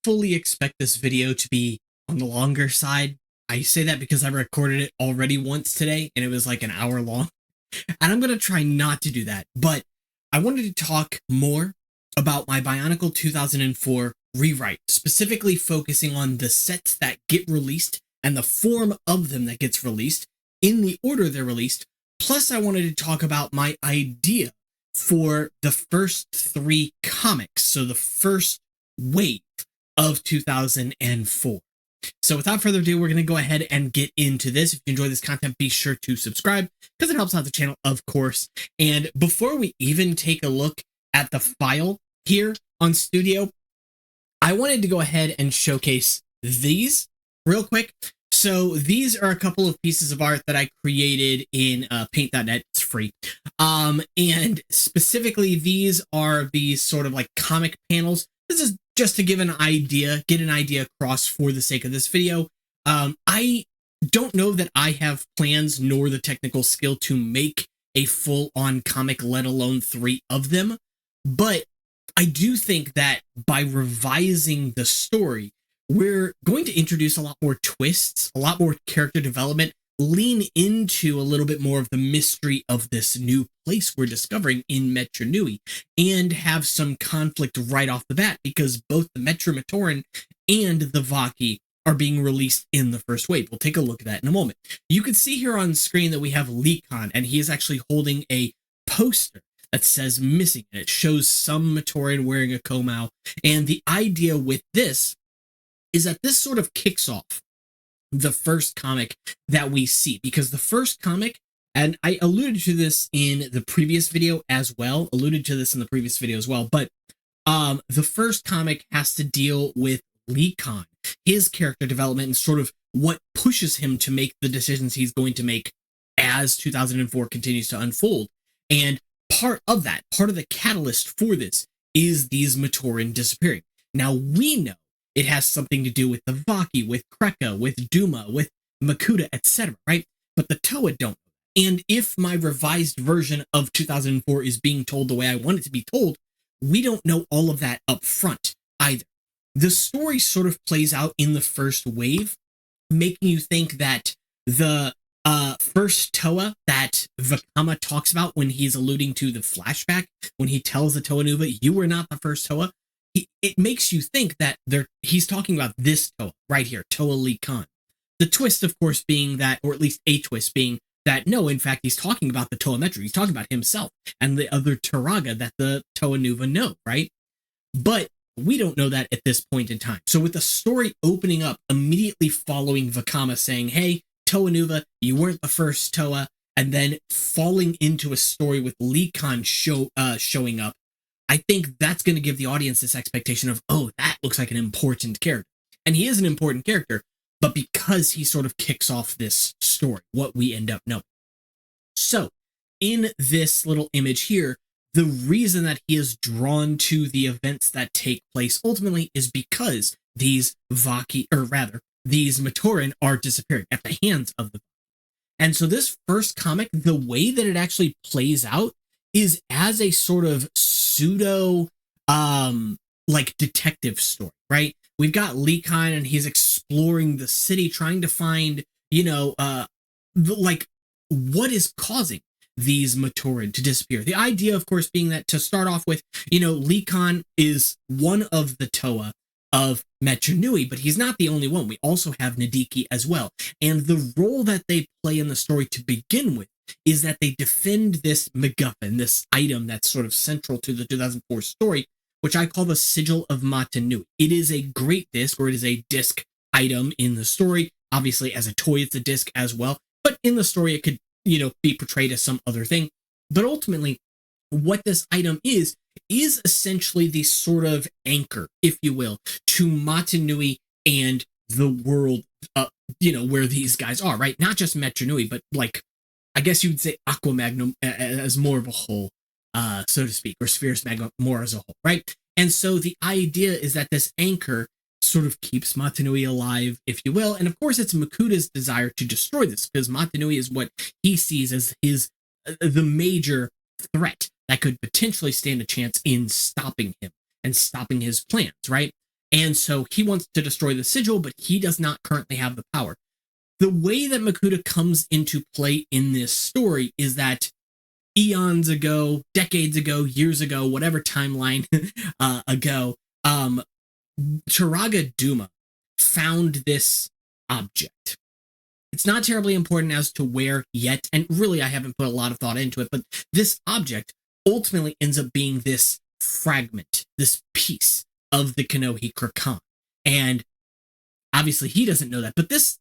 fully expect this video to be on the longer side. I say that because I recorded it already once today and it was like an hour long. And I'm going to try not to do that. But I wanted to talk more about my Bionicle 2004 rewrite, specifically focusing on the sets that get released and the form of them that gets released in the order they're released. Plus, I wanted to talk about my idea for the first three comics. So the first wave of 2004. So without further ado, we're going to go ahead and get into this. If you enjoy this content, be sure to subscribe because it helps out the channel, of course. And before we even take a look at the file here on Studio, I wanted to go ahead and showcase these real quick. So these are a couple of pieces of art that I created in paint.net. It's free. And specifically, these are these sort of like comic panels. This is just to give an idea, get an idea across for the sake of this video. I don't know that I have plans nor the technical skill to make a full-on comic, let alone three of them. But I do think that by revising the story, we're going to introduce a lot more twists, a lot more character development, lean into a little bit more of the mystery of this new place we're discovering in Metru Nui, and have some conflict right off the bat because both the Metru Matoran and the Vaki are being released in the first wave. We'll take a look at that in a moment. You can see here on screen that we have Lekon, and he is actually holding a poster that says missing, and it shows some Matoran wearing a Komau. And the idea with this is that this sort of kicks off the first comic that we see, because the first comic, and I alluded to this in the previous video as well, but the first comic has to deal with Lekon, his character development, and sort of what pushes him to make the decisions he's going to make as 2004 continues to unfold. And part of the catalyst for this is these Matoran disappearing. Now, we know it has something to do with the Vaki, with Kreka, with Duma, with Makuta, etc., right? But the Toa don't. And if my revised version of 2004 is being told the way I want it to be told, we don't know all of that up front either. The story sort of plays out in the first wave, making you think that the first Toa that Vakama talks about when he's alluding to the flashback, when he tells the Toa Nuva, you were not the first Toa, it makes you think that he's talking about this Toa right here, Toa Lekon. The twist, of course, being that, or at least a twist being that, no, in fact, he's talking about the Toa Metru. He's talking about himself and the other Turaga that the Toa Nuva know, right? But we don't know that at this point in time. So with the story opening up immediately following Vakama saying, hey, Toa Nuva, you weren't the first Toa, and then falling into a story with Lekon showing up, I think that's going to give the audience this expectation of, oh, that looks like an important character. And he is an important character, but because he sort of kicks off this story, what we end up knowing. So, in this little image here, the reason that he is drawn to the events that take place ultimately is because these Vaki, or rather, these Matoran are disappearing at the hands of the. And so this first comic, the way that it actually plays out is as a sort of pseudo like detective story, right? We've got Lekon and he's exploring the city trying to find, like what is causing these Matoran to disappear. The idea, of course, being that to start off with, Lekon is one of the Toa of Metru Nui, but he's not the only one. We also have Nadiki as well. And the role that they play in the story to begin with is that they defend this MacGuffin, this item that's sort of central to the 2004 story, which I call the Sigil of Mata Nui. It is a great disc, or it is a disc item in the story. Obviously, as a toy, it's a disc as well. But in the story, it could, be portrayed as some other thing. But ultimately, what this item is essentially the sort of anchor, if you will, to Mata Nui and the world, where these guys are, right? Not just Metru Nui, but like, I guess you would say Aqua Magnum as more of a whole, so to speak, or Spherus Magnum more as a whole, right? And so the idea is that this anchor sort of keeps Mata Nui alive, if you will. And of course, it's Makuta's desire to destroy this, because Mata Nui is what he sees as the major threat that could potentially stand a chance in stopping him and stopping his plans, right? And so he wants to destroy the sigil, but he does not currently have the power. The way that Makuta comes into play in this story is that eons ago, decades ago, years ago, whatever timeline ago, Turaga Duma found this object. It's not terribly important as to where yet, and really I haven't put a lot of thought into it, but this object ultimately ends up being this fragment, this piece of the Kanohi Krakan. And obviously he doesn't know that, but this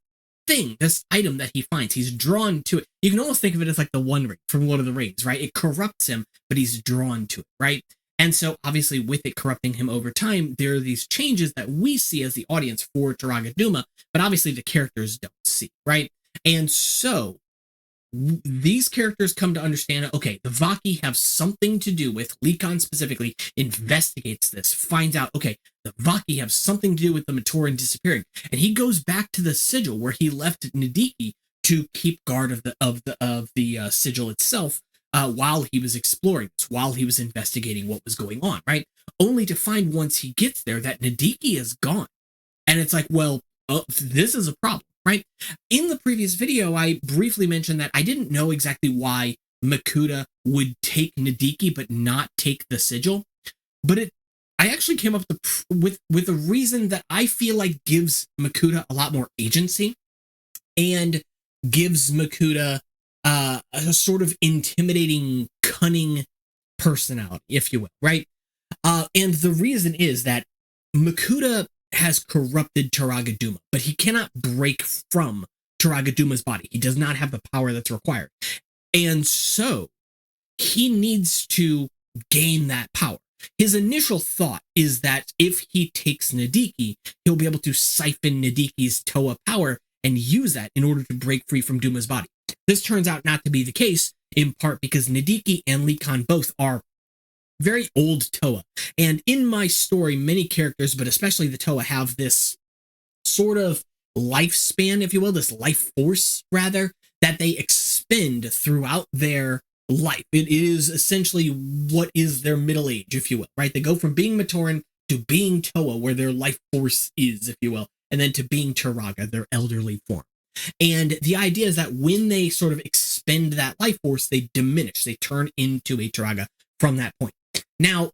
thing, this item that he finds, he's drawn to it. You can almost think of it as like the One Ring from Lord of the Rings, right? It corrupts him, but he's drawn to it, right? And so obviously with it corrupting him over time, there are these changes that we see as the audience for Turaga Duma, but obviously the characters don't see, right? And so these characters come to understand, okay, the Vaki have something to do with, Likhan specifically investigates this, finds out, okay, the Vaki have something to do with the Matoran disappearing. And he goes back to the sigil where he left Nadiki to keep guard of the sigil itself, while he was exploring this, while he was investigating what was going on, right? Only to find once he gets there that Nadiki is gone. And it's like, well, this is a problem, right? In the previous video, I briefly mentioned that I didn't know exactly why Makuta would take Nadiki but not take the sigil. But I actually came up with a reason that I feel like gives Makuta a lot more agency and gives Makuta a sort of intimidating, cunning personality, if you will, right? And the reason is that Makuta has corrupted Turaga Duma, but he cannot break from Turaga Duma's body. He does not have the power that's required. And so he needs to gain that power. His initial thought is that if he takes Nadiki, he'll be able to siphon Nadiki's Toa power and use that in order to break free from Duma's body. This turns out not to be the case, in part because Nadiki and Likhan both are very old Toa. And in my story, many characters, but especially the Toa, have this sort of lifespan, if you will, this life force, rather, that they expend throughout their life. It is essentially what is their middle age, if you will, right? They go from being Matoran to being Toa, where their life force is, if you will, and then to being Turaga, their elderly form. And the idea is that when they sort of expend that life force, they diminish, they turn into a Turaga from that point. Now,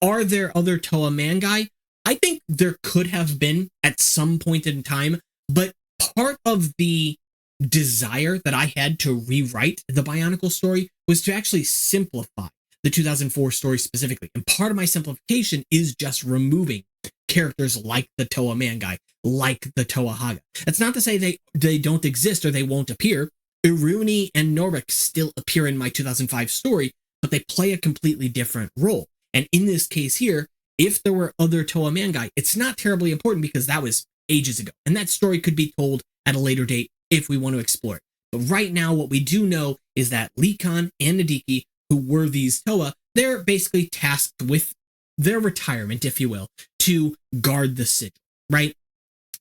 are there other Toa Mangai? I think there could have been at some point in time, but part of the desire that I had to rewrite the Bionicle story was to actually simplify the 2004 story specifically. And part of my simplification is just removing characters like the Toa Mangai, like the Toa Haga. That's not to say they don't exist or they won't appear. Iruni and Norik still appear in my 2005 story, but they play a completely different role. And in this case here, if there were other Toa Mangai, it's not terribly important because that was ages ago. And that story could be told at a later date if we want to explore it. But right now, what we do know is that Likhan and Nadiki, who were these Toa, they're basically tasked with their retirement, if you will, to guard the sigil, right?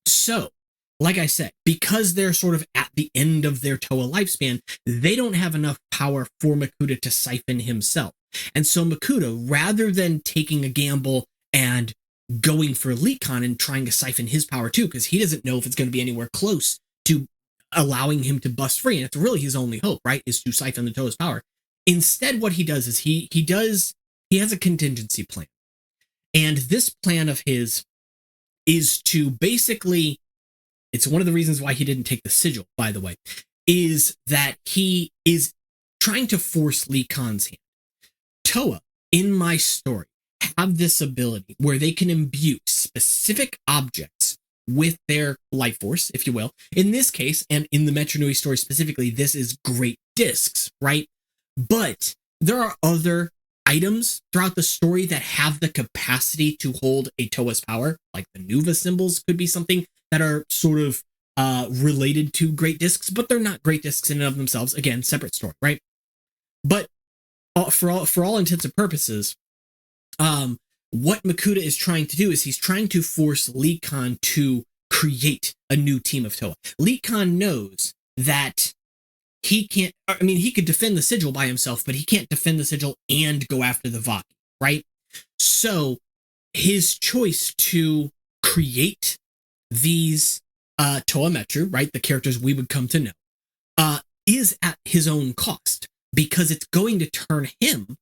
So, like I said, because they're sort of at the end of their Toa lifespan, they don't have enough power for Makuta to siphon himself. And so Makuta, rather than taking a gamble and going for Likhan and trying to siphon his power too, because he doesn't know if it's going to be anywhere close to allowing him to bust free, and it's really his only hope, right, is to siphon the Toa's power. Instead, what he does is he has a contingency plan. And this plan of his is to basically, it's one of the reasons why he didn't take the sigil, by the way, is that he is trying to force Likhan's hand. Toa, in my story, have this ability where they can imbue specific objects with their life force, if you will. In this case, and in the Metro Nui story specifically, this is great discs, right? But there are other items throughout the story that have the capacity to hold a Toa's power, like the Nuva symbols could be something that are sort of related to great discs, but they're not great discs in and of themselves. Again, separate story, right? But for all intents and purposes, what Makuta is trying to do is he's trying to force Likhan to create a new team of Toa. Likhan knows that he can't, I mean, he could defend the sigil by himself, but he can't defend the sigil and go after the Vaki, right? So his choice to create these Toa Metru, right, the characters we would come to know, is at his own cost, because it's going to turn him,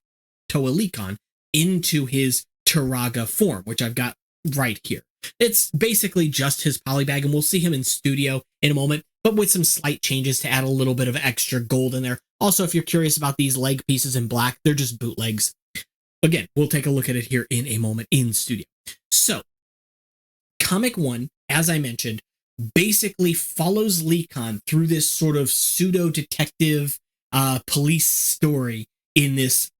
Toa Likon, into his Turaga form, which I've got right here. It's basically just his polybag, and we'll see him in studio in a moment, but with some slight changes to add a little bit of extra gold in there. Also, if you're curious about these leg pieces in black, they're just bootlegs. Again, we'll take a look at it here in a moment in studio. So, Comic 1, as I mentioned, basically follows Likon through this sort of pseudo-detective police story in this,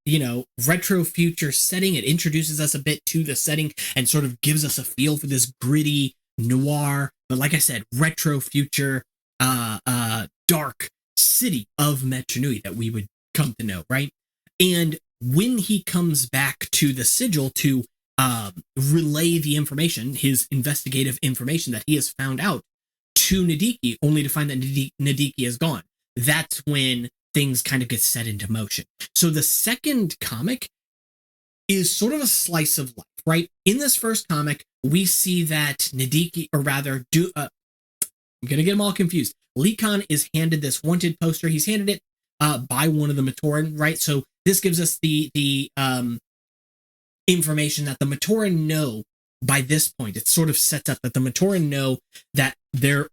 retro future setting. It introduces us a bit to the setting and sort of gives us a feel for this gritty noir, but like I said, retro future, dark city of Metru Nui that we would come to know, right? And when he comes back to the sigil to relay the information, his investigative information that he has found out to Nadiki, only to find that Nadiki is gone, that's when things kind of get set into motion. So the second comic is sort of a slice of life, right? In this first comic, we see that Nadiki, or rather, I'm going to get them all confused. Likon is handed this wanted poster. He's handed it by one of the Matoran, right? So this gives us the information that the Matoran know by this point. It sort of sets up that the Matoran know that their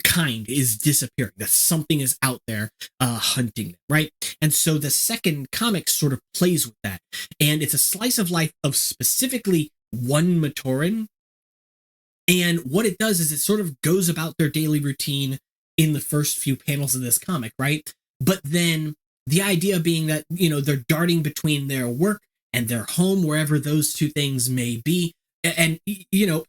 kind is disappearing, that something is out there hunting them, right? And so the second comic sort of plays with that. And it's a slice of life of specifically one Matoran. And what it does is it sort of goes about their daily routine in the first few panels of this comic, right? But then the idea being that, they're darting between their work and their home, wherever those two things may be, and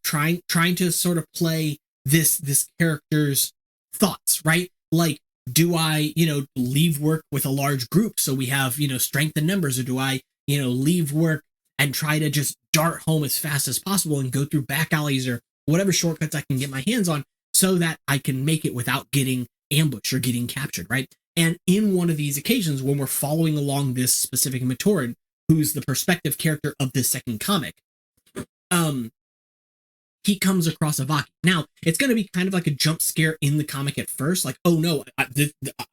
trying to sort of play this character's thoughts, right? Like, do I, leave work with a large group so we have, strength in numbers, or do I, leave work and try to just dart home as fast as possible and go through back alleys or whatever shortcuts I can get my hands on so that I can make it without getting ambushed or getting captured, right? And in one of these occasions, when we're following along this specific Matoran, who's the perspective character of this second comic, he comes across a Vaki. Now, it's going to be kind of like a jump scare in the comic at first, like, oh no,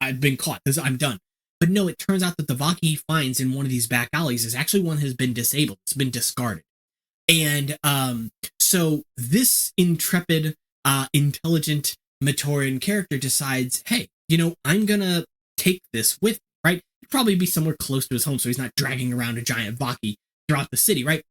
I've been caught, I'm done. But no, it turns out that the Vaki he finds in one of these back alleys is actually one that has been disabled. It's been discarded. And so this intrepid, intelligent Matoran character decides, hey, I'm going to take this with me, right? It'd probably be somewhere close to his home so he's not dragging around a giant Vaki throughout the city, right?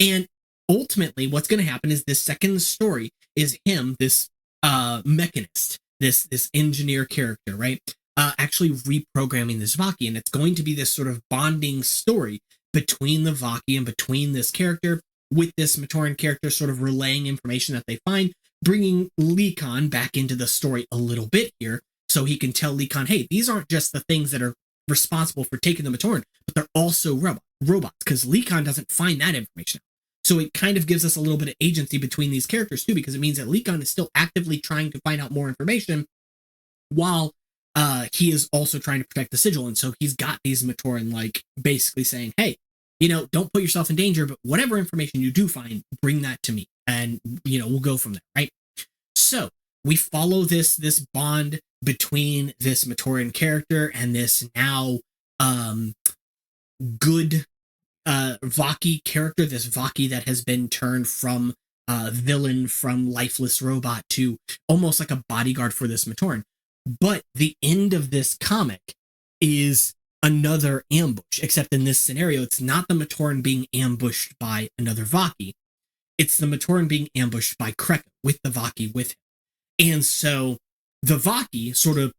And ultimately, what's going to happen is this second story is him, this mechanist, this engineer character, right? Actually reprogramming this Vaki, and it's going to be this sort of bonding story between the Vaki and between this character with this Matoran character sort of relaying information that they find, bringing Likon back into the story a little bit here so he can tell Likon, hey, these aren't just the things that are responsible for taking the Matoran, but they're also robots, because Likon doesn't find that information. So it kind of gives us a little bit of agency between these characters too, because it means that Likon is still actively trying to find out more information while he is also trying to protect the sigil. And so he's got these Matoran like basically saying, hey, don't put yourself in danger, but whatever information you do find, bring that to me. And, we'll go from there, right? So we follow this bond between this Matoran character and this now good Vaki character, this Vaki that has been turned from villain, from lifeless robot to almost like a bodyguard for this Matoran. But the end of this comic is another ambush, except in this scenario, it's not the Matoran being ambushed by another Vaki. It's the Matoran being ambushed by Kreka with the Vaki with him. And so the Vaki sort of,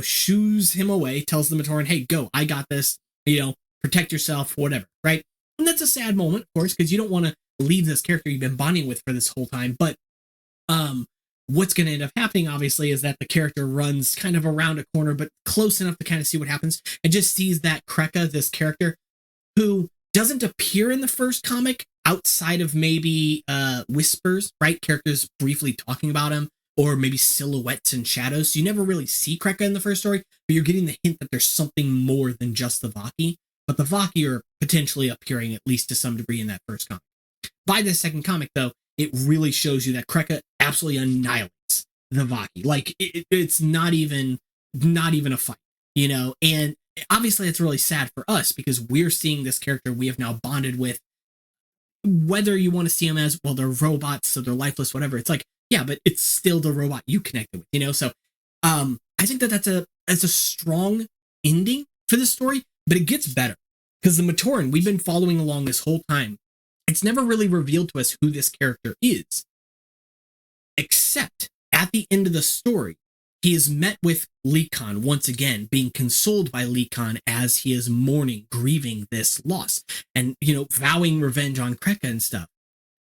shoos him away, tells the Matoran, hey, go, I got this, protect yourself, whatever, right? And that's a sad moment, of course, because you don't want to leave this character you've been bonding with for this whole time. But what's going to end up happening, obviously, is that the character runs kind of around a corner, but close enough to kind of see what happens, and just sees that Kreka, this character, who doesn't appear in the first comic outside of maybe whispers, right? Characters briefly talking about him, or maybe silhouettes and shadows. So you never really see Kreka in the first story, but you're getting the hint that there's something more than just the Vaki. But the Vaki are potentially appearing, at least to some degree, in that first comic. By the second comic, though, it really shows you that Kreka absolutely annihilates the Vaki. Like it's not even a fight, you know. And obviously it's really sad for us because we're seeing this character we have now bonded with, whether you want to see them as, well, they're robots, so they're lifeless, whatever. It's like, yeah, but it's still the robot you connected with, you know? So I think that's a strong ending for this story, but it gets better because the Matoran we've been following along this whole time, it's never really revealed to us who this character is, except at the end of the story, he is met with Likhan once again, being consoled by Likhan as he is mourning, grieving this loss, and, you know, vowing revenge on Kreka and stuff.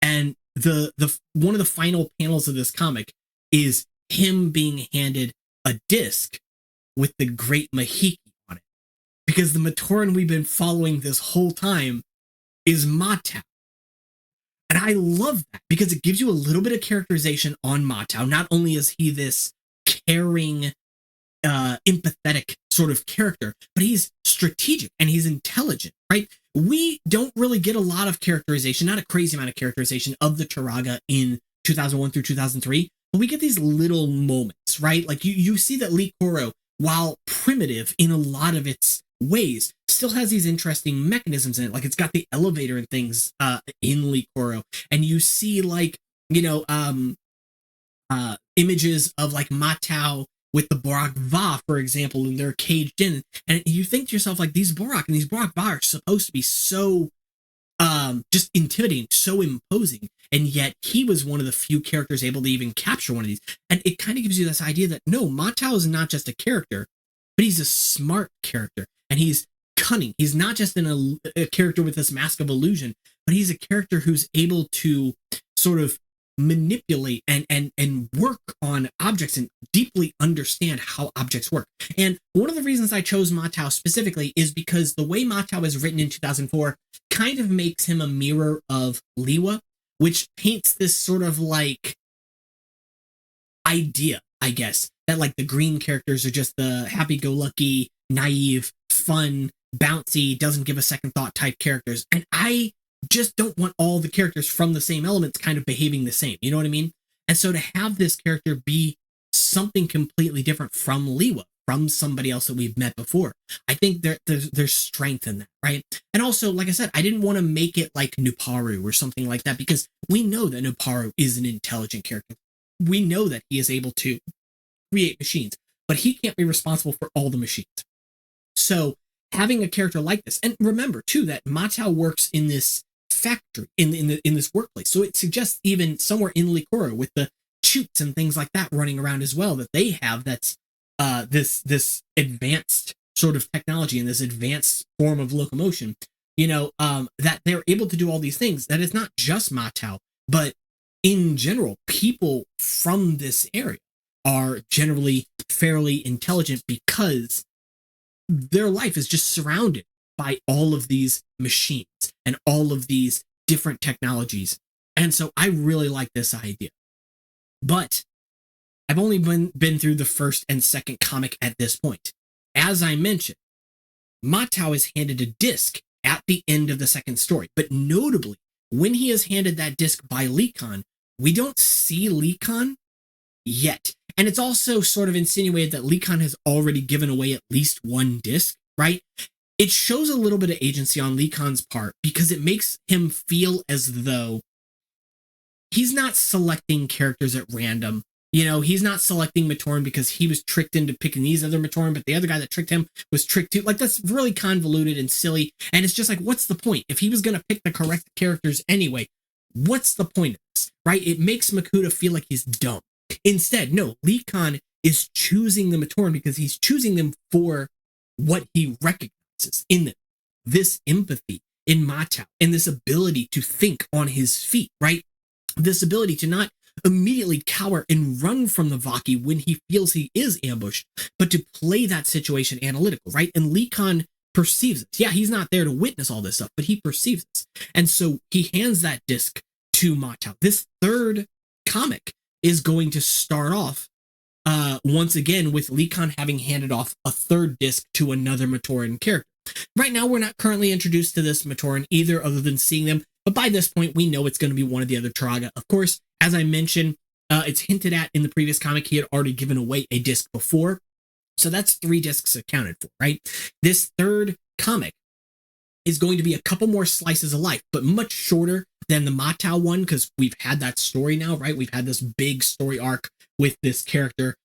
And the one of the final panels of this comic is him being handed a disc with the Great Mahiki on it, because the Matoran we've been following this whole time is Matau. And I love that because it gives you a little bit of characterization on Matau. Not only is he this caring, empathetic sort of character, but he's strategic and he's intelligent, right? We don't really get a lot of characterization, not a crazy amount of characterization of the Turaga in 2001 through 2003, but we get these little moments, right? Like you see that Lee Koro, while primitive in a lot of its ways, still has these interesting mechanisms in it. Like it's got the elevator and things in Lee Koro, and you see, like, you know, images of like Matau with the Borak Va, for example, and they're caged in, and you think to yourself, like, these Borak and these Borak Va are supposed to be so just intimidating, so imposing, and yet he was one of the few characters able to even capture one of these. And it kind of gives you this idea that no, Matau is not just a character, but he's a smart character, and he's cunning. He's not just a character with this mask of illusion, but he's a character who's able to sort of manipulate and work on objects and deeply understand how objects work. And one of the reasons I chose Matau specifically is because the way Matau is written in 2004 kind of makes him a mirror of Liwa, which paints this sort of like idea, I guess, that like the green characters are just the happy-go-lucky, naive, fun, bouncy, doesn't give a second thought type characters. And I just don't want all the characters from the same elements kind of behaving the same. You know what I mean? And so to have this character be something completely different from Liwa, from somebody else that we've met before, I think there's strength in that, right? And also, like I said, I didn't want to make it like Nuparu or something like that, because we know that Nuparu is an intelligent character. We know that he is able to create machines, but he can't be responsible for all the machines. So having a character like this, and remember too that Matau works in this factory, in this workplace, so it suggests even somewhere in Likoro with the chutes and things like that running around as well, that they have that's this advanced sort of technology and this advanced form of locomotion, you know, that they're able to do all these things. That it's not just Matau, but in general, people from this area are generally fairly intelligent because their life is just surrounded by all of these machines and all of these different technologies. And so I really like this idea. But I've only been through the first and second comic at this point. As I mentioned, Matau is handed a disc at the end of the second story. But notably, when he is handed that disc by Likhan, we don't see Likhan yet. And it's also sort of insinuated that Likhan has already given away at least one disc, right? It shows a little bit of agency on Likhan's part because it makes him feel as though he's not selecting characters at random. You know, he's not selecting Matoran because he was tricked into picking these other Matoran, but the other guy that tricked him was tricked too. Like, that's really convoluted and silly. And it's just like, what's the point? If he was going to pick the correct characters anyway, what's the point of this, right? It makes Makuta feel like he's dumb. Instead, no, Likhan is choosing the Matoran because he's choosing them for what he recognizes in them. This empathy in Matau and this ability to think on his feet, right? This ability to not immediately cower and run from the Vaki when he feels he is ambushed, but to play that situation analytical, right? And Likhan perceives it. Yeah, he's not there to witness all this stuff, but he perceives this. And so he hands that disc to Matau. This third comic is going to start off once again with Likhan having handed off a third disc to another Matoran character. Right now, we're not currently introduced to this Matoran either, other than seeing them But by this point, we know it's going to be one of the other Turaga. Of course, as I mentioned, it's hinted at in the previous comic, he had already given away a disc before. So that's 3 discs accounted for, right? This third comic is going to be a couple more slices of life, but much shorter than the Matau one, because we've had that story now, right? We've had this big story arc with this character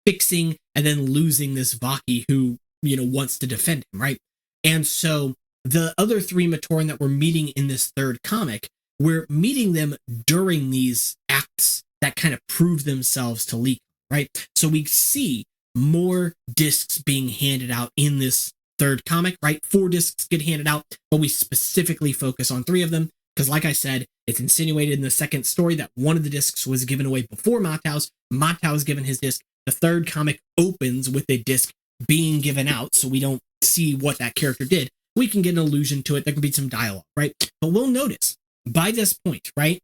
fixing and then losing this Vaki who, wants to defend him, right? And so the other 3 Matoran that we're meeting in this third comic, we're meeting them during these acts that kind of prove themselves to Lee, right? So we see more discs being handed out in this third comic, right? 4 discs get handed out, but we specifically focus on 3 of them because, like I said, it's insinuated in the second story that one of the discs was given away before Matau's. Matau's given his disc. The third comic opens with a disc being given out, so we don't see what that character did. We can get an allusion to it. There can be some dialogue, right? But we'll notice by this point, right?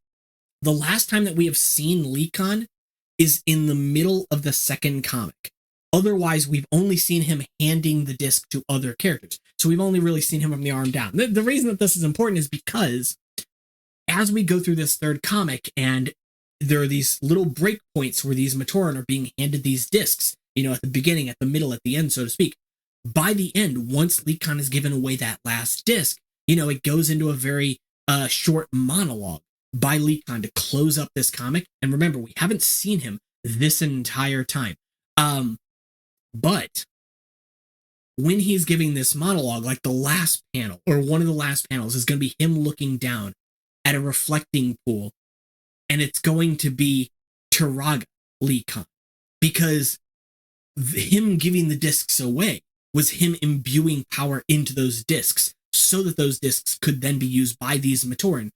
The last time that we have seen Leekon is in the middle of the second comic. Otherwise, we've only seen him handing the disc to other characters. So we've only really seen him from the arm down. The reason that this is important is because as we go through this third comic and there are these little break points where these Matoran are being handed these discs, at the beginning, at the middle, at the end, so to speak. By the end, once Leekon has given away that last disc, it goes into a very short monologue by Leekon to close up this comic. And remember, we haven't seen him this entire time. But when he's giving this monologue, like the last panel or one of the last panels is going to be him looking down at a reflecting pool, and it's going to be Turaga Leekon, because him giving the discs away was him imbuing power into those discs so that those discs could then be used by these Matoran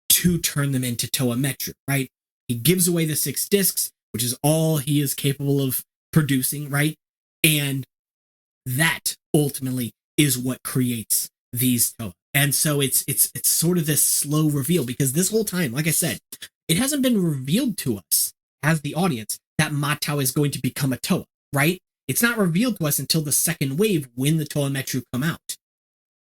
to turn them into Toa Metru, right? He gives away the 6 discs, which is all he is capable of producing, right? And that ultimately is what creates these Toa. And so it's sort of this slow reveal, because this whole time, like I said, it hasn't been revealed to us as the audience that Matau is going to become a Toa, right? It's not revealed to us until the second wave when the Toa Metru come out.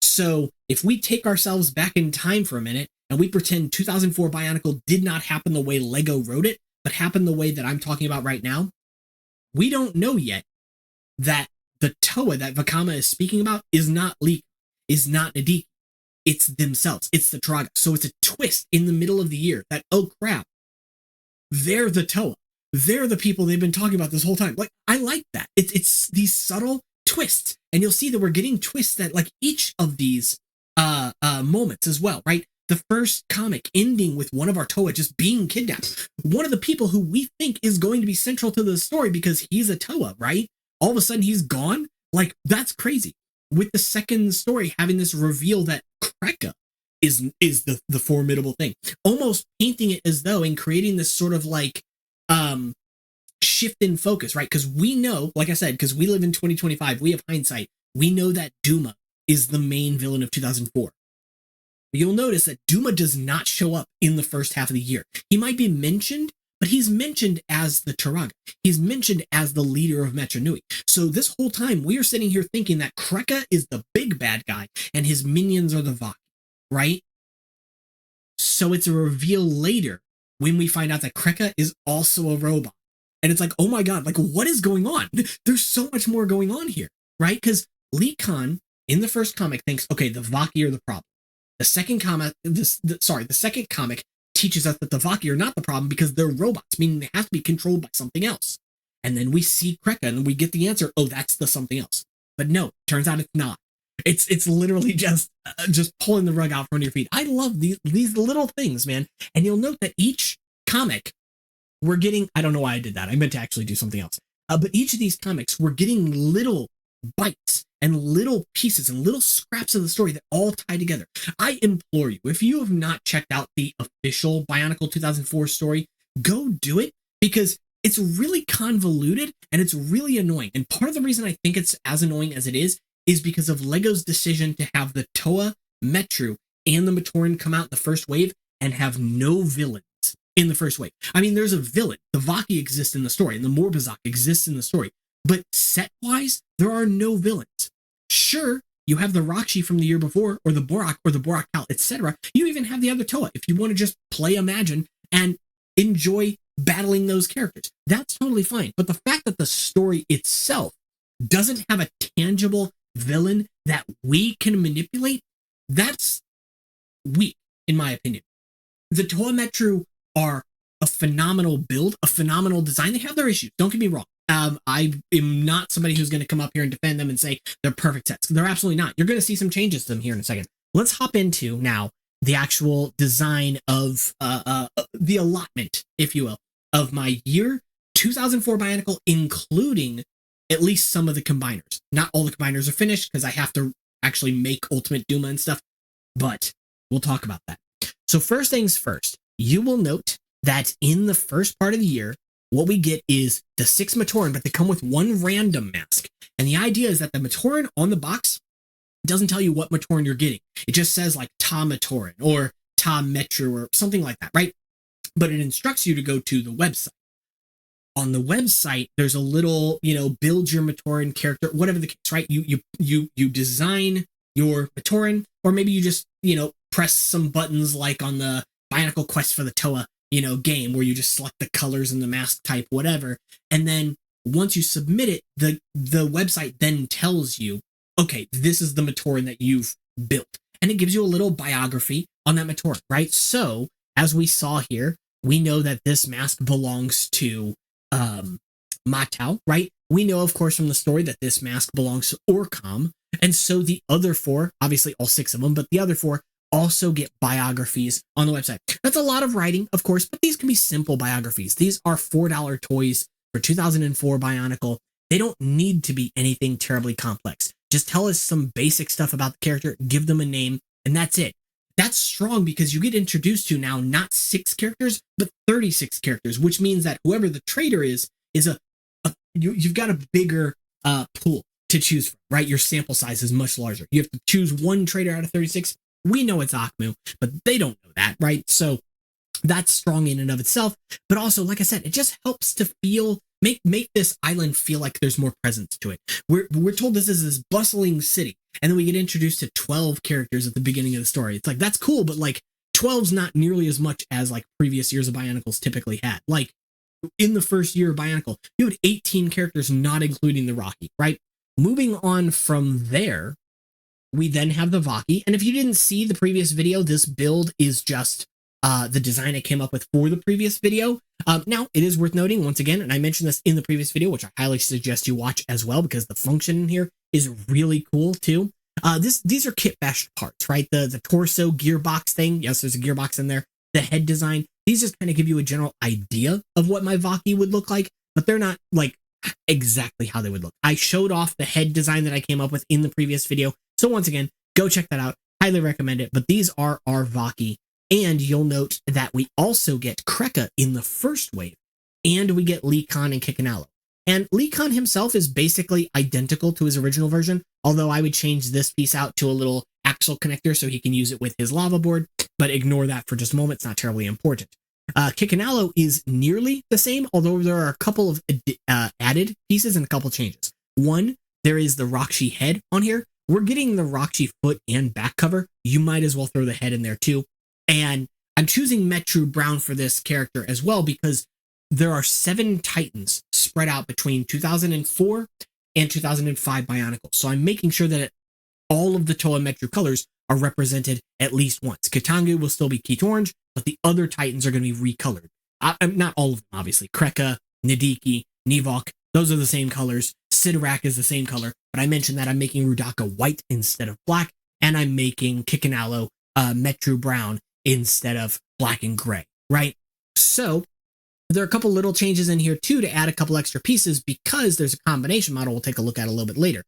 So if we take ourselves back in time for a minute and we pretend 2004 Bionicle did not happen the way Lego wrote it, but happened the way that I'm talking about right now, we don't know yet that the Toa that Vakama is speaking about is not Leek, is not Nadiki. It's themselves. It's the Turaga. So it's a twist in the middle of the year that, oh crap, they're the Toa. They're the people they've been talking about this whole time. Like, I like that. It's these subtle twists. And you'll see that we're getting twists at like each of these moments as well, right? The first comic ending with one of our Toa just being kidnapped. One of the people who we think is going to be central to the story because he's a Toa, right? All of a sudden he's gone. Like, that's crazy. With the second story having this reveal that Kreka is the formidable thing, almost painting it as though and creating this sort of like shift in focus, right? Because we know, like I said, because we live in 2025, we have hindsight. We know that Duma is the main villain of 2004. You'll notice that Duma does not show up in the first half of the year. He might be mentioned, but he's mentioned as the Turaga. He's mentioned as the leader of Metru Nui. So this whole time, we are sitting here thinking that Kreka is the big bad guy and his minions are the Vaki, right? So it's a reveal later when we find out that Kreka is also a robot. And it's like, oh my God, like what is going on? There's so much more going on here, right? Because Leekon in the first comic thinks, okay, the Vaki are the problem. The second comic, the second comic teaches us that the Vaki are not the problem because they're robots, meaning they have to be controlled by something else. And then we see Kreka and we get the answer, oh, that's the something else. But no, turns out it's not. It's literally just pulling the rug out from under your feet. I love these little things, man. And you'll note that each comic we're getting, I don't know why I did that. I meant to actually do something else. But each of these comics, we're getting little bites and little pieces and little scraps of the story that all tie together. I implore you, if you have not checked out the official Bionicle 2004 story, go do it, because it's really convoluted and it's really annoying. And part of the reason I think it's as annoying as it is because of Lego's decision to have the Toa, Metru, and the Matoran come out in the first wave and have no villains in the first wave. I mean, there's a villain. The Vaki exists in the story, and the Morbazak exists in the story. But set-wise, there are no villains. Sure, You have the Rakshi from the year before, or the Borak, or the Borakal, etc. You even have the other Toa if you want to just play Imagine and enjoy battling those characters. That's totally fine. But the fact that the story itself doesn't have a tangible villain that we can manipulate, that's weak, in my opinion. The Toa Metru are a phenomenal build, a phenomenal design. They have their issues. Don't get me wrong. I am not somebody who's going to come up here and defend them and say they're perfect sets. They're absolutely not. You're going to see some changes to them here in a second. Let's hop into now the actual design of the allotment, if you will, of my year 2004 Bionicle, including at least some of the combiners. Not all the combiners are finished because I have to actually make Ultimate Duma and stuff, but we'll talk about that. So first things first, you will note that in the first part of the year, what we get is the 6 Matoran, but they come with one random mask. And the idea is that the Matoran on the box doesn't tell you what Matoran you're getting. It just says like Ta Matoran or Ta Metru or something like that, right? But it instructs you to go to the website. On the website, there's a little, build your Matoran character, whatever the case, right? You design your Matoran, or maybe you just, press some buttons like on the Bionicle Quest for the Toa game where you just select the colors and the mask type, whatever. And then once you submit it, the website then tells you, okay, this is the Matoran that you've built. And it gives you a little biography on that Matoran, right? So as we saw here, we know that this mask belongs to Matau, right? We know, of course, from the story that this mask belongs to Orcom. And so the other 4, obviously all 6 of them, but the other 4 also get biographies on the website. That's a lot of writing, of course, but these can be simple biographies. These are $4 toys for 2004 Bionicle. They don't need to be anything terribly complex. Just tell us some basic stuff about the character, give them a name, and that's it. That's strong because you get introduced to now not 6 characters, but 36 characters, which means that whoever the trader is you've got a bigger pool to choose from, right? Your sample size is much larger. You have to choose one trader out of 36. We know it's Akmu, but they don't know that, right? So that's strong in and of itself. But also, like I said, it just helps to make this island feel like there's more presence to it. We're told this is this bustling city, and then we get introduced to 12 characters at the beginning of the story. It's like, that's cool, but like 12's not nearly as much as like previous years of Bionicles typically had. Like in the first year of Bionicle, you had 18 characters, not including the Rocky, right? Moving on from there, we then have the Vaki. And if you didn't see the previous video, this build is just the design I came up with for the previous video. Now, it is worth noting, once again, and I mentioned this in the previous video, which I highly suggest you watch as well, because the function in here is really cool too. These are kit bashed parts, right? The torso gearbox thing. Yes, there's a gearbox in there. The head design. These just kind of give you a general idea of what my Vaki would look like, but they're not like exactly how they would look. I showed off the head design that I came up with in the previous video. So once again, go check that out. Highly recommend it. But these are our Vaki. And you'll note that we also get Kreka in the first wave. And we get Lee Khan and Kikanalo. And Lee Khan himself is basically identical to his original version, although I would change this piece out to a little axle connector so he can use it with his lava board. But ignore that for just a moment. It's not terribly important. Kikanalo is nearly the same, although there are a couple of added pieces and a couple changes. One, there is the Rakshi head on here. We're getting the Rakshi foot and back cover. You might as well throw the head in there too. And I'm choosing Metru Brown for this character as well because there are 7 Titans spread out between 2004 and 2005 Bionicle. So I'm making sure that all of the Toa Metru colors are represented at least once. Kitangu will still be Keat Orange, but the other Titans are going to be recolored. Not all of them, obviously. Kreka, Nidiki, Nivok, those are the same colors. Sidorak is the same color, but I mentioned that I'm making Rudaka white instead of black, and I'm making Kikanalo Metru Brown instead of black and gray, right? So there are a couple little changes in here too to add a couple extra pieces because there's a combination model we'll take a look at a little bit later.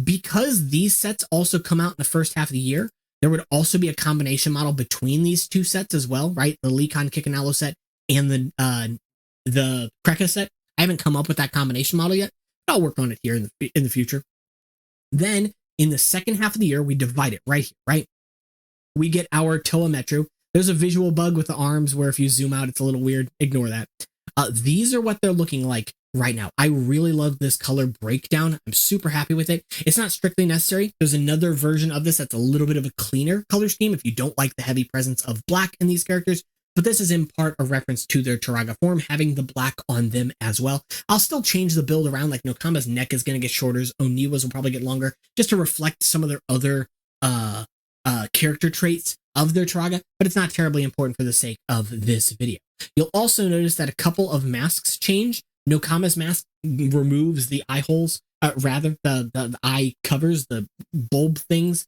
Because these sets also come out in the first half of the year, there would also be a combination model between these 2 sets as well, right? The Lee Khan Kikanalo set and the Kreka set. I haven't come up with that combination model yet, but I'll work on it here in the future. Then in the second half of the year, we divide it right here, right? We get our Toa Metru. There's a visual bug with the arms where if you zoom out, it's a little weird. Ignore that. These are what they're looking like right now. I really love this color breakdown. I'm super happy with it. It's not strictly necessary. There's another version of this that's a little bit of a cleaner color scheme if you don't like the heavy presence of black in these characters. But this is in part a reference to their Turaga form, having the black on them as well. I'll still change the build around, like Nokama's neck is going to get shorter, Oniwa's will probably get longer, just to reflect some of their other character traits of their Turaga, but it's not terribly important for the sake of this video. You'll also notice that a couple of masks change. Nokama's mask removes the eye holes, the eye covers, the bulb things.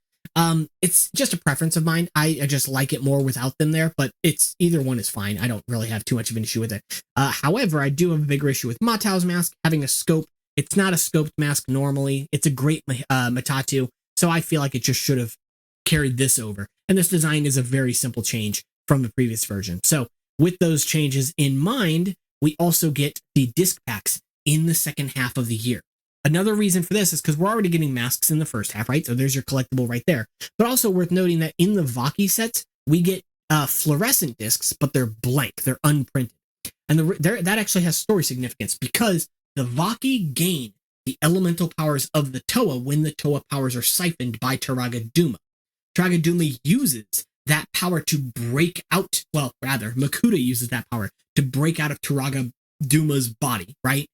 It's just a preference of mine. I just like it more without them there, but it's either one is fine. I don't really have too much of an issue with it. However, I do have a bigger issue with Matao's mask having a scope. It's not a scoped mask normally. It's a great Matatu, so I feel like it just should have carried this over. And this design is a very simple change from the previous version. So with those changes in mind, we also get the disc packs in the second half of the year. Another reason for this is because we're already getting masks in the first half, right? So there's your collectible right there. But also worth noting that in the Vaki sets, we get fluorescent discs, but they're blank. They're unprinted. And that actually has story significance because the Vaki gain the elemental powers of the Toa when the Toa powers are siphoned by Turaga Duma. Turaga Duma uses that power to break out, well, rather, Makuta uses that power to break out of Turaga Duma's body, right?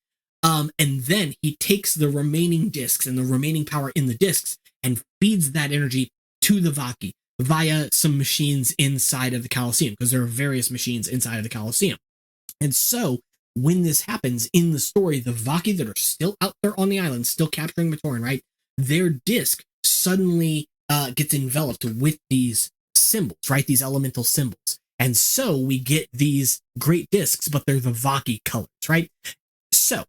And then he takes the remaining discs and the remaining power in the discs and feeds that energy to the Vaki via some machines inside of the Colosseum, because there are various machines inside of the Colosseum. And so when this happens in the story, the Vaki that are still out there on the island, still capturing Matoran, right? Their disc suddenly gets enveloped with these symbols, right? These elemental symbols. And so we get these great discs, but they're the Vaki colors, right? So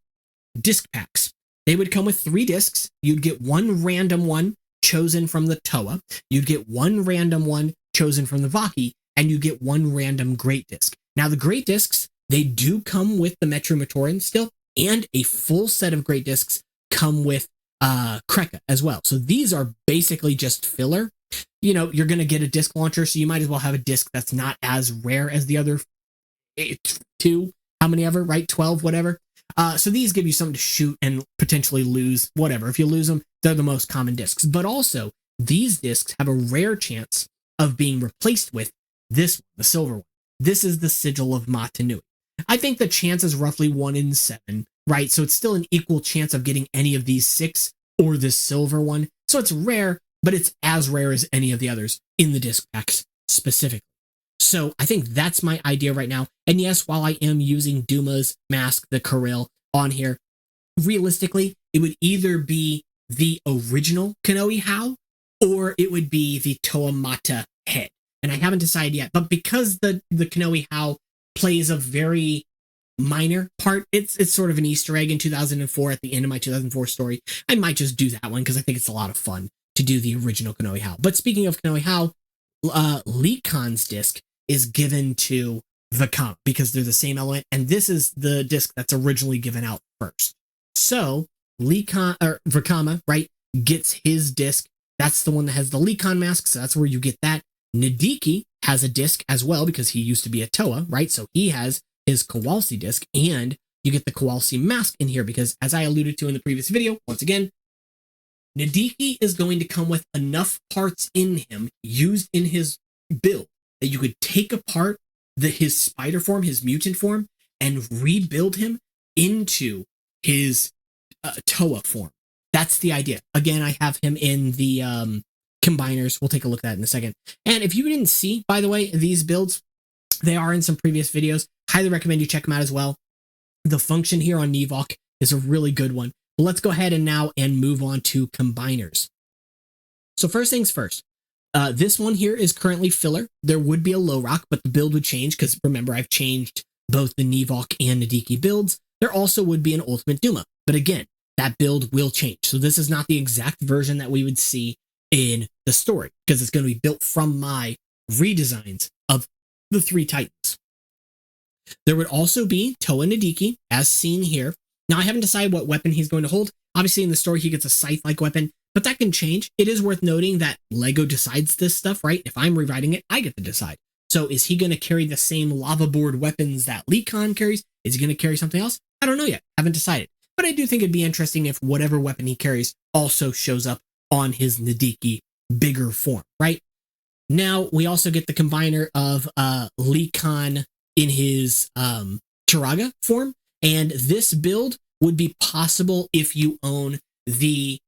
disc packs. They would come with 3 discs. You'd get one random one chosen from the Toa. You'd get one random one chosen from the Vaki, and you get one random great disc. Now, the great discs, they do come with the Metru Matoran still, and a full set of great discs come with Kreka as well. So these are basically just filler. You know, you're going to get a disc launcher, so you might as well have a disc that's not as rare as the other 2, how many ever, right? 12, whatever. So these give you something to shoot and potentially lose, whatever. If you lose them, they're the most common discs. But also, these discs have a rare chance of being replaced with this one, the silver one. This is the Sigil of Mata Nui. I think the chance is roughly 1 in 7, right? So it's still an equal chance of getting any of these 6 or this silver one. So it's rare, but it's as rare as any of the others in the disc packs specifically. So I think that's my idea right now. And yes, while I am using Duma's mask, the Kirill, on here, realistically, it would either be the original Kanohi Hao or it would be the Toa Mata head. And I haven't decided yet. But because the Kanohi Hao plays a very minor part, it's sort of an Easter egg in 2004 at the end of my 2004 story, I might just do that one because I think it's a lot of fun to do the original Kanohi Hao. But speaking of Kanohi Hao, Lee Khan's disc is given to Vakama because they're the same element, and this is the disc that's originally given out first. So Lee Khan, or Vakama, right, gets his disc. That's the one that has the Lee Khan mask, so that's where you get that. Nadiki has a disc as well because he used to be a Toa, right? So he has his Kowalsi disc, and you get the Kowalsi mask in here because, as I alluded to in the previous video, once again, Nadiki is going to come with enough parts in him used in his build that you could take apart his spider form, his mutant form, and rebuild him into his Toa form. That's the idea. Again, I have him in the combiners. We'll take a look at that in a second. And if you didn't see, by the way, these builds, they are in some previous videos. Highly recommend you check them out as well. The function here on Nivok is a really good one. But let's go ahead and move on to combiners. So first things first. This one here is currently filler. There would be a low rock, but the build would change because remember, I've changed both the Nivok and Nadiki builds. There also would be an Ultimate Duma, but again, that build will change. So this is not the exact version that we would see in the story because it's going to be built from my redesigns of the 3 Titans. There would also be Toa Nadiki, as seen here. Now, I haven't decided what weapon he's going to hold. Obviously, in the story, he gets a scythe-like weapon, but that can change. It is worth noting that LEGO decides this stuff, right? If I'm rewriting it, I get to decide. So is he going to carry the same lava board weapons that Lee Khan carries? Is he going to carry something else? I don't know yet. Haven't decided. But I do think it'd be interesting if whatever weapon he carries also shows up on his Nadiki bigger form, right? Now, we also get the combiner of Lee Khan in his Turaga form. And this build would be possible if you own the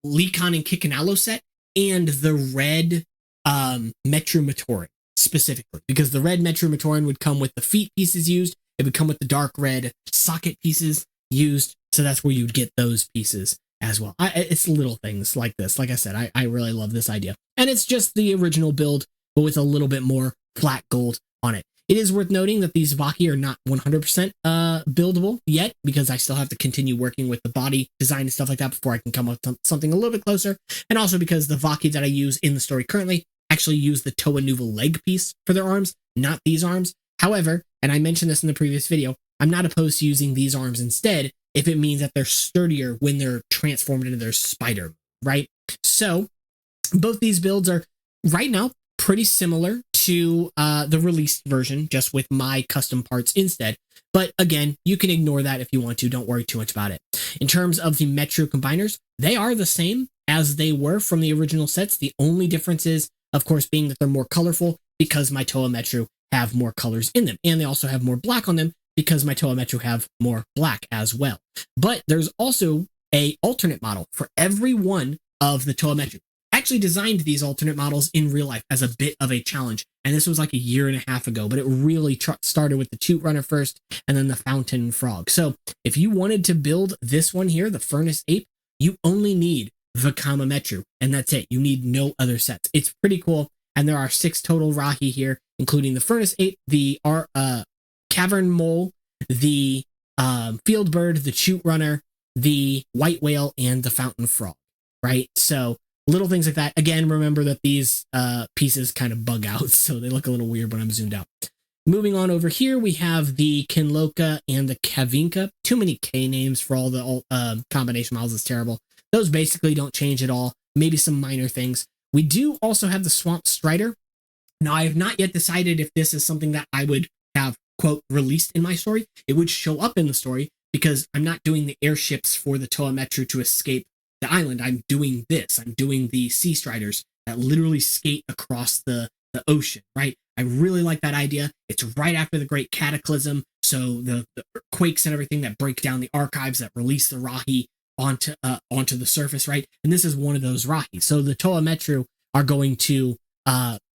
Lee Khan and Kikanalo set and the red Metru Matoran specifically. Because the red Metru Matoran would come with the feet pieces used. It would come with the dark red socket pieces used. So that's where you'd get those pieces as well. It's little things like this. Like I said, I really love this idea. And it's just the original build, but with a little bit more flat gold on it. It is worth noting that these Vaki are not 100% buildable yet, because I still have to continue working with the body design and stuff like that before I can come up with something a little bit closer. And also because the Vaki that I use in the story currently actually use the Toa Nuva leg piece for their arms, not these arms. However, and I mentioned this in the previous video, I'm not opposed to using these arms instead if it means that they're sturdier when they're transformed into their spider, right? So both these builds are right now pretty similar to the released version, just with my custom parts instead. But again, you can ignore that if you want to. Don't worry too much about it. In terms of the Metru combiners, they are the same as they were from the original sets. The only difference is, of course, being that they're more colorful because my Toa Metru have more colors in them. And they also have more black on them because my Toa Metru have more black as well. But there's also a alternate model for every one of the Toa Metru. I actually designed these alternate models in real life as a bit of a challenge. And this was like a year and a half ago, but it really started with the Toot Runner first and then the Fountain Frog. So if you wanted to build this one here, the Furnace Ape, you only need the Kama Metru, and that's it. You need no other sets. It's pretty cool. And there are 6 total Rahi here, including the Furnace Ape, the Cavern Mole, the Field Bird, the Toot Runner, the White Whale, and the Fountain Frog, right? So little things like that. Again, remember that these pieces kind of bug out, so they look a little weird when I'm zoomed out. Moving on over here, we have the Kinloka and the Kavinka. Too many K names for all the combination models. Is terrible. Those basically don't change at all. Maybe some minor things. We do also have the Swamp Strider. Now, I have not yet decided if this is something that I would have, quote, released in my story. It would show up in the story because I'm not doing the airships for the Toa Metru to escape the island. I'm doing this. I'm doing the Sea Striders that literally skate across the ocean, right? I really like that idea. It's right after the Great Cataclysm, so the quakes and everything that break down the archives that release the Rahi onto the surface, right? And this is one of those Rahi. So the Toa Metru are going to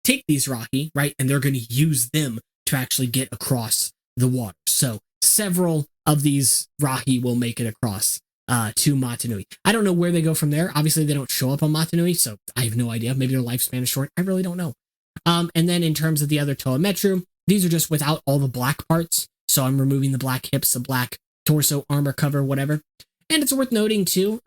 take these Rahi, right? And they're going to use them to actually get across the water. So several of these Rahi will make it across to Motunui. I don't know where they go from there. Obviously, they don't show up on Motunui, so I have no idea. Maybe their lifespan is short. I really don't know. And then in terms of the other Toa Metru, these are just without all the black parts. So I'm removing the black hips, the black torso, armor cover, whatever. And it's worth noting too,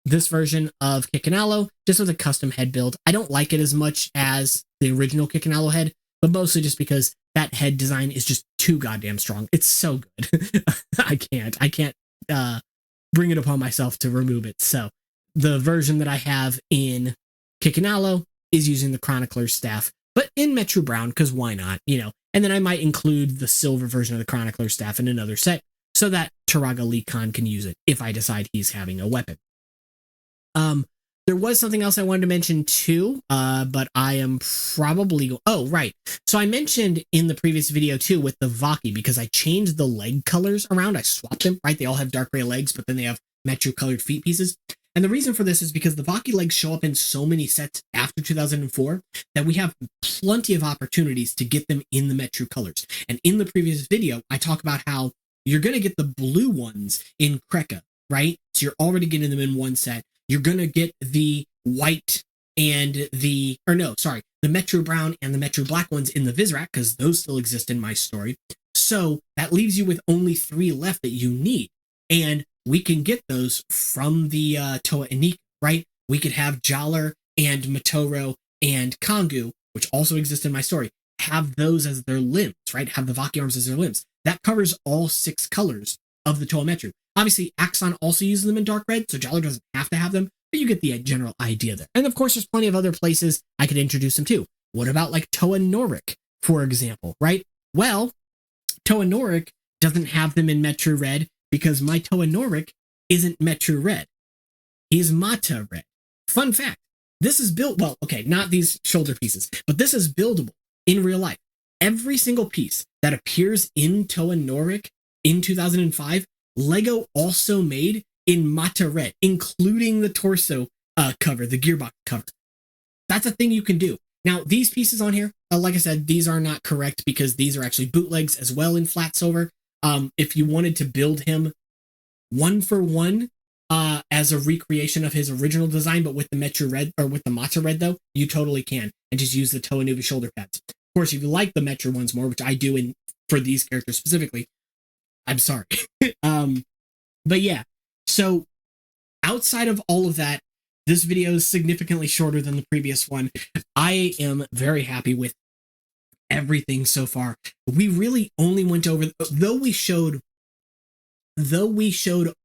this version of Kikanalo, just with a custom head build. I don't like it as much as the original Kikanalo head, but mostly just because that head design is just too goddamn strong. It's so good. I can't bring it upon myself to remove it. So the version that I have in Kikanalo is using the Chronicler's staff, but in Metru Brown, because why not, And then I might include the silver version of the Chronicler's staff in another set so that Turaga Lee Khan can use it if I decide he's having a weapon. There was something else I wanted to mention too, but I am probably... Oh, right. So I mentioned in the previous video too with the Vaki, because I changed the leg colors around. I swapped them, right? They all have dark gray legs, but then they have Metru colored feet pieces. And the reason for this is because the Vaki legs show up in so many sets after 2004 that we have plenty of opportunities to get them in the Metru colors. And in the previous video, I talk about how you're going to get the blue ones in Kreka, right? So you're already getting them in one set. You're going to get the white and the Metru Brown and the Metru Black ones in the Vizrak, because those still exist in my story. So that leaves you with only 3 left that you need. And we can get those from the Toa Inika, right? We could have Jaller and Matoro and Kangu, which also exist in my story, have those as their limbs, right? Have the Vaki arms as their limbs. That covers all 6 colors of the Toa Metru. Obviously, Axon also uses them in dark red, so Jaller doesn't have to have them, but you get the general idea there. And of course, there's plenty of other places I could introduce them to. What about like Toa Norik, for example, right? Well, Toa Norik doesn't have them in Metro Red because my Toa Norik isn't Metro Red. He's Mata Red. Fun fact, this is built, well, okay, not these shoulder pieces, but this is buildable in real life. Every single piece that appears in Toa Norik in 2005, Lego also made in Mata Red, including the torso cover, the gearbox cover. That's a thing you can do. Now, these pieces on here, like I said, these are not correct because these are actually bootlegs as well in flat silver. If you wanted to build him one for one as a recreation of his original design, but with the Metro Red or with the Mata Red, though, you totally can, and just use the Toa Nuva shoulder pads. Of course, if you like the Metro ones more, which I do for these characters specifically, I'm sorry. But yeah, so outside of all of that, this video is significantly shorter than the previous one. I am very happy with everything so far. We really only went over, though we showed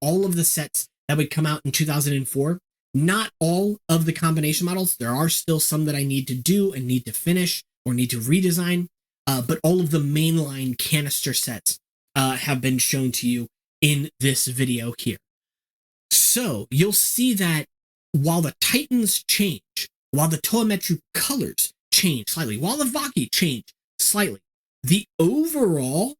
all of the sets that would come out in 2004, not all of the combination models. There are still some that I need to do and need to finish or need to redesign, but all of the mainline canister sets have been shown to you in this video here. So you'll see that while the Titans change, while the Toa Metro colors change slightly, while the Vaki change slightly, the overall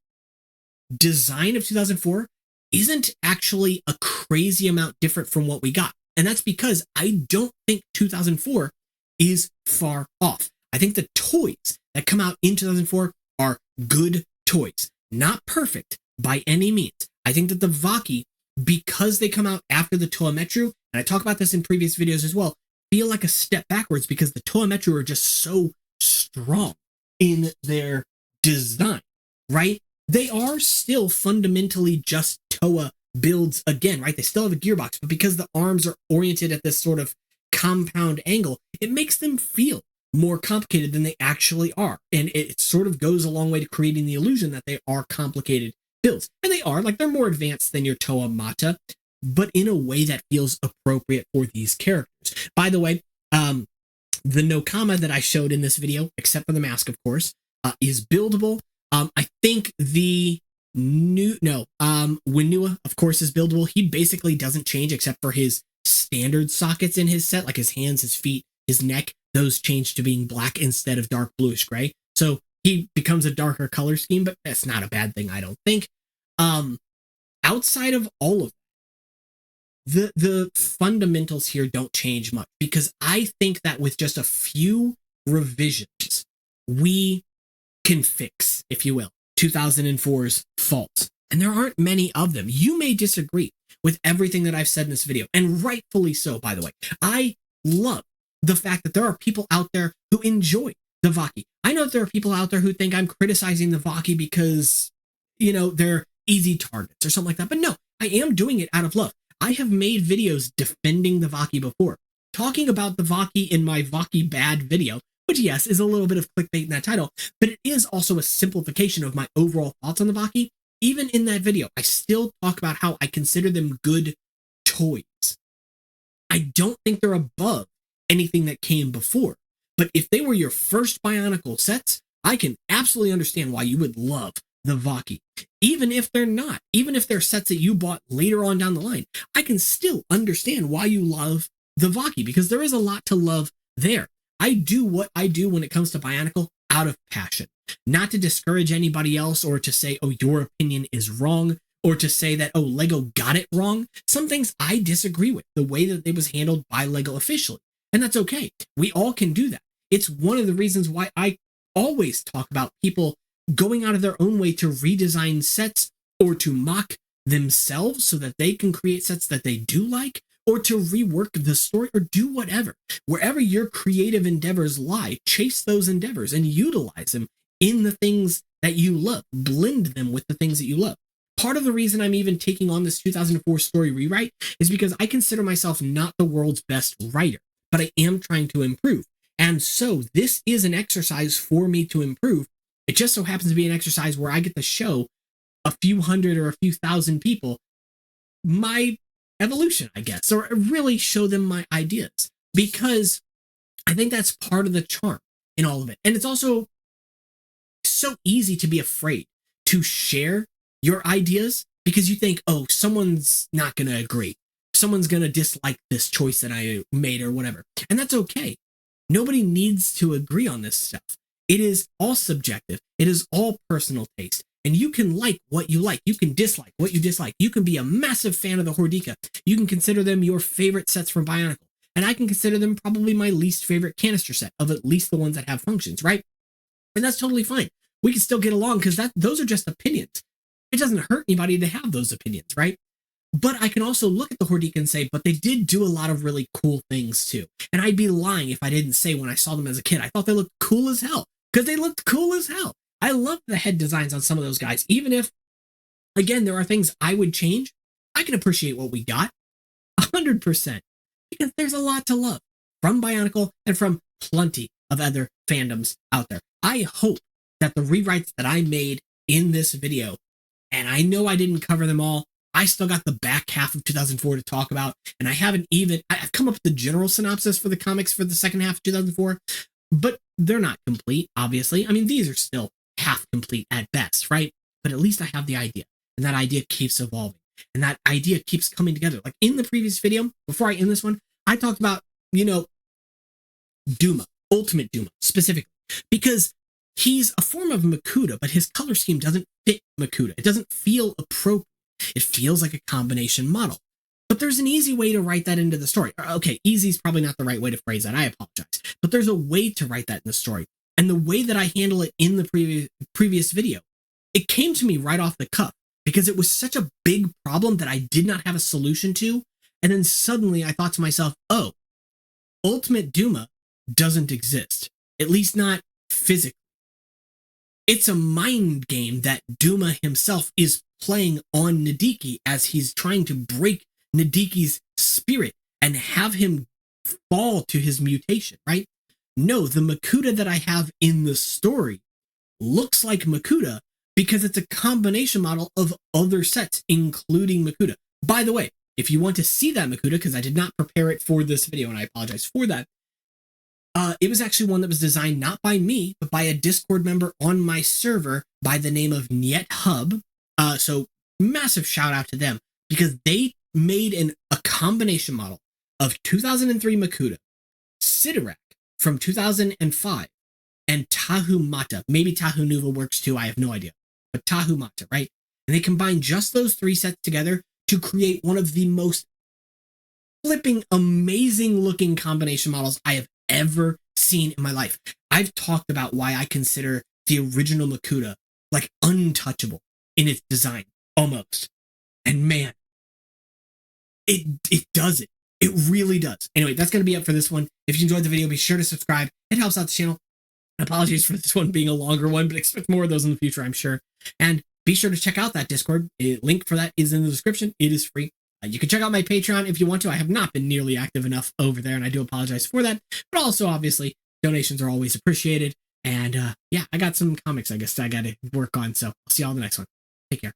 design of 2004 isn't actually a crazy amount different from what we got. And that's because I don't think 2004 is far off. I think the toys that come out in 2004 are good toys. Not perfect by any means. I think that the Vaki, because they come out after the Toa Metro, and I talk about this in previous videos as well, feel like a step backwards because the Toa Metro are just so strong in their design, right? They are still fundamentally just Toa builds again, right? They still have a gearbox, but because the arms are oriented at this sort of compound angle, it makes them feel more complicated than they actually are. And it sort of goes a long way to creating the illusion that they are complicated builds. And they are, like, they're more advanced than your Toa Mata, but in a way that feels appropriate for these characters. By the way, the Nokama that I showed in this video, except for the mask, of course, is buildable. I think the Winua, of course, is buildable. He basically doesn't change except for his standard sockets in his set, like his hands, his feet, his neck. Those change to being black instead of dark bluish gray. So he becomes a darker color scheme, but that's not a bad thing, I don't think. Outside of all of that, the fundamentals here don't change much because I think that with just a few revisions, we can fix, if you will, 2004's faults. And there aren't many of them. You may disagree with everything that I've said in this video, and rightfully so, by the way. I love the fact that there are people out there who enjoy the Vaki. I know that there are people out there who think I'm criticizing the Vaki because, you know, they're easy targets or something like that. But no, I am doing it out of love. I have made videos defending the Vaki before, talking about the Vaki in my Vaki bad video, which, yes, is a little bit of clickbait in that title, but it is also a simplification of my overall thoughts on the Vaki. Even in that video, I still talk about how I consider them good toys. I don't think they're above anything that came before, but if they were your first Bionicle sets, I can absolutely understand why you would love the Vaki. Even if they're not, even if they're sets that you bought later on down the line, I can still understand why you love the Vaki because there is a lot to love there. I do what I do when it comes to Bionicle out of passion, not to discourage anybody else or to say, oh, your opinion is wrong, or to say that, oh, Lego got it wrong. Some things I disagree with, the way that it was handled by Lego officially, and that's okay. We all can do that. It's one of the reasons why I always talk about people going out of their own way to redesign sets or to mock themselves so that they can create sets that they do like, or to rework the story, or do whatever. Wherever your creative endeavors lie, chase those endeavors and utilize them in the things that you love. Blend them with the things that you love. Part of the reason I'm even taking on this 2004 story rewrite is because I consider myself not the world's best writer, but I am trying to improve. And so this is an exercise for me to improve. It just so happens to be an exercise where I get to show a few hundred or a few thousand people my evolution, I guess, or really show them my ideas, because I think that's part of the charm in all of it. And it's also so easy to be afraid to share your ideas because you think, oh, someone's not going to agree. Someone's going to dislike this choice that I made or whatever. And that's okay. Nobody needs to agree on this stuff. It is all subjective. It is all personal taste. And you can like what you like. You can dislike what you dislike. You can be a massive fan of the Hordika. You can consider them your favorite sets from Bionicle. And I can consider them probably my least favorite canister set of at least the ones that have functions, right? And that's totally fine. We can still get along because those are just opinions. It doesn't hurt anybody to have those opinions, right? But I can also look at the Hordika and say, but they did do a lot of really cool things too. And I'd be lying if I didn't say when I saw them as a kid, I thought they looked cool as hell. Because they looked cool as hell. I love the head designs on some of those guys. Even if, again, there are things I would change, I can appreciate what we got 100%. Because there's a lot to love from Bionicle and from plenty of other fandoms out there. I hope that the rewrites that I made in this video, and I know I didn't cover them all, I still got the back half of 2004 to talk about, and I've come up with the general synopsis for the comics for the second half of 2004, but they're not complete, obviously. I mean, these are still half complete at best, right? But at least I have the idea, and that idea keeps evolving, and that idea keeps coming together. Like in the previous video, before I end this one, I talked about, Duma, Ultimate Duma, specifically, because he's a form of Makuta, but his color scheme doesn't fit Makuta. It doesn't feel appropriate. It feels like a combination model. But there's an easy way to write that into the story. Okay, easy is probably not the right way to phrase that. I apologize. But there's a way to write that in the story. And the way that I handle it in the previous video, it came to me right off the cuff because it was such a big problem that I did not have a solution to. And then suddenly I thought to myself, oh, Ultimate Duma doesn't exist, at least not physically. It's a mind game that Duma himself is playing on Nadiki as he's trying to break Nadiki's spirit and have him fall to his mutation, right? No, the Makuta that I have in the story looks like Makuta because it's a combination model of other sets, including Makuta. By the way, if you want to see that Makuta, because I did not prepare it for this video and I apologize for that, it was actually one that was designed not by me, but by a Discord member on my server by the name of Niet Hub. So massive shout out to them because they made a combination model of 2003 Makuta, Sidorak from 2005, and Tahu Mata. Maybe Tahu Nuva works too, I have no idea. But Tahu Mata, right? And they combined just those three sets together to create one of the most flipping amazing looking combination models I have ever seen in my life. I've talked about why I consider the original Makuta like untouchable in its design, almost. And man, it does it. It really does. Anyway, that's going to be it for this one. If you enjoyed the video, be sure to subscribe. It helps out the channel. Apologies for this one being a longer one, but expect more of those in the future, I'm sure. And be sure to check out that Discord. Link for that is in the description. It is free. You can check out my Patreon if you want to. I have not been nearly active enough over there, and I do apologize for that. But also, obviously, donations are always appreciated. And yeah, I got some comics, I guess, I got to work on. So I'll see y'all in the next one. Take care.